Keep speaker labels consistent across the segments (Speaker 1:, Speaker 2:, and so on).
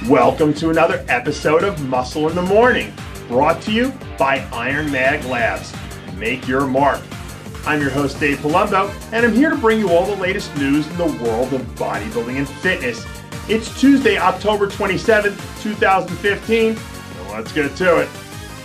Speaker 1: Welcome to another episode of Muscle in the Morning, brought to you by IronMag Labs. Make your mark. I'm your host, Dave Palumbo, and I'm here to bring you all the latest news in the world of bodybuilding and fitness. It's Tuesday, October 27th, 2015, so let's get to it.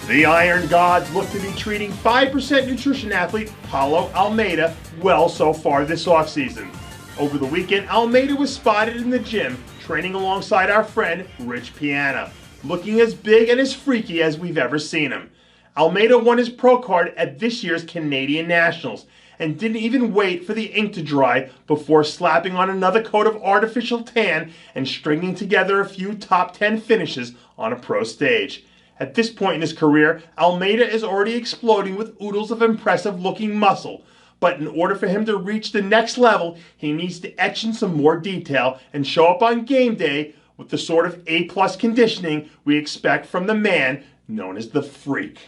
Speaker 1: The Iron Gods look to be treating 5% nutrition athlete Paulo Almeida well so far this offseason. Over the weekend, Almeida was spotted in the gym training alongside our friend Rich Piana, looking as big and as freaky as we've ever seen him. Almeida won his pro card at this year's Canadian Nationals and didn't even wait for the ink to dry before slapping on another coat of artificial tan and stringing together a few top 10 finishes on a pro stage. At this point in his career, Almeida is already exploding with oodles of impressive looking muscle. But in order for him to reach the next level, he needs to etch in some more detail and show up on game day with the sort of A-plus conditioning we expect from the man known as the Freak.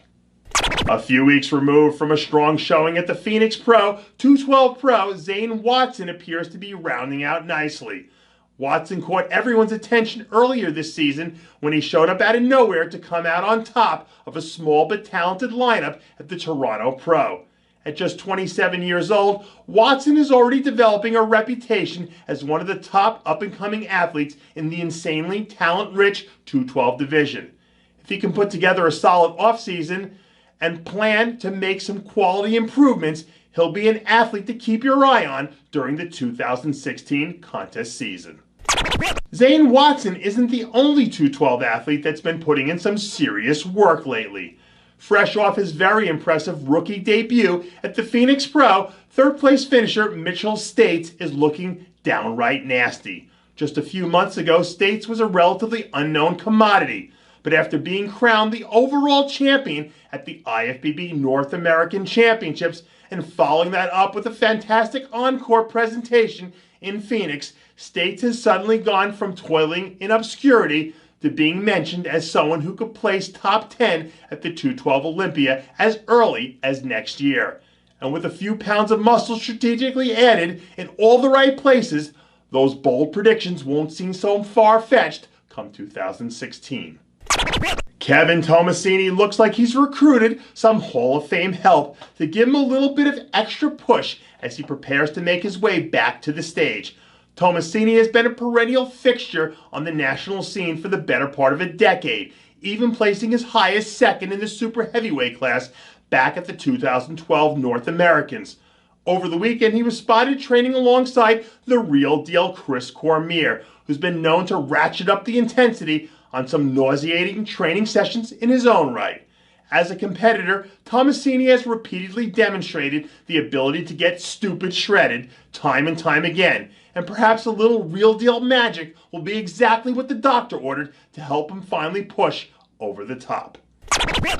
Speaker 1: A few weeks removed from a strong showing at the Phoenix Pro, 212 Pro, Zane Watson appears to be rounding out nicely. Watson caught everyone's attention earlier this season when he showed up out of nowhere to come out on top of a small but talented lineup at the Toronto Pro. At just 27 years old, Watson is already developing a reputation as one of the top up-and-coming athletes in the insanely talent-rich 212 division. If he can put together a solid offseason and plan to make some quality improvements, he'll be an athlete to keep your eye on during the 2016 contest season. Zane Watson isn't the only 212 athlete that's been putting in some serious work lately. Fresh off his very impressive rookie debut at the Phoenix Pro, third-place finisher Mitchell Staats is looking downright nasty. Just a few months ago, Staats was a relatively unknown commodity, but after being crowned the overall champion at the IFBB North American Championships and following that up with a fantastic encore presentation in Phoenix, Staats has suddenly gone from toiling in obscurity to being mentioned as someone who could place top 10 at the 212 Olympia as early as next year. And with a few pounds of muscle strategically added in all the right places, those bold predictions won't seem so far-fetched come 2016. Kevin Tomasini looks like he's recruited some Hall of Fame help to give him a little bit of extra push as he prepares to make his way back to the stage. Tomasini has been a perennial fixture on the national scene for the better part of a decade, even placing as high as second in the super heavyweight class back at the 2012 North Americans. Over the weekend, he was spotted training alongside the real deal Chris Cormier, who's been known to ratchet up the intensity on some nauseating training sessions in his own right. As a competitor, Tomasini has repeatedly demonstrated the ability to get stupid shredded time and time again, and perhaps a little real deal magic will be exactly what the doctor ordered to help him finally push over the top.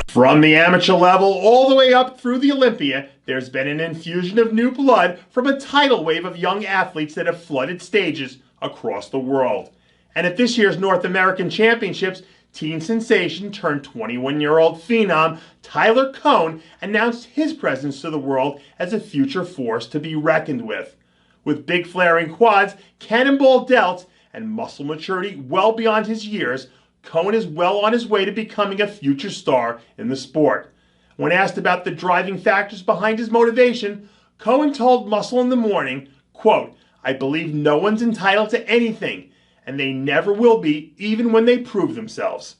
Speaker 1: From the amateur level all the way up through the Olympia, there's been an infusion of new blood from a tidal wave of young athletes that have flooded stages across the world. And at this year's North American Championships, teen sensation turned 21-year-old phenom Tyler Cohen announced his presence to the world as a future force to be reckoned with. With big flaring quads, cannonball delts, and muscle maturity well beyond his years, Cohen is well on his way to becoming a future star in the sport. When asked about the driving factors behind his motivation, Cohen told Muscle in the Morning, quote, "I believe no one's entitled to anything, and they never will be, even when they prove themselves."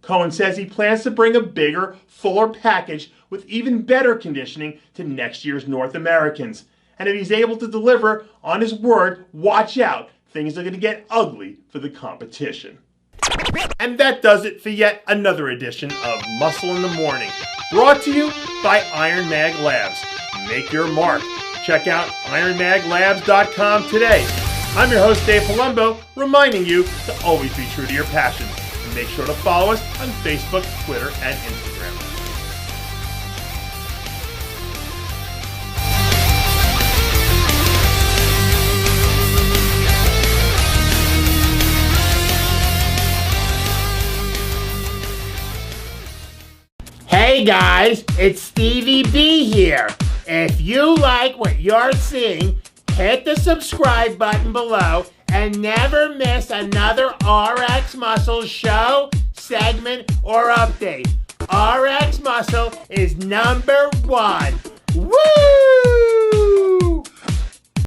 Speaker 1: Cohen says he plans to bring a bigger, fuller package with even better conditioning to next year's North Americans. And if he's able to deliver on his word, watch out, things are going to get ugly for the competition. And that does it for yet another edition of Muscle in the Morning, brought to you by IronMag Labs. Make your mark. Check out IronMagLabs.com today. I'm your host, Dave Palumbo, reminding you to always be true to your passions. And make sure to follow us on Facebook, Twitter, and Instagram.
Speaker 2: Hey guys, it's Stevie B here. If you like what you're seeing, hit the subscribe button below and never miss another RX Muscle show, segment, or update. RX Muscle is #1. Woo!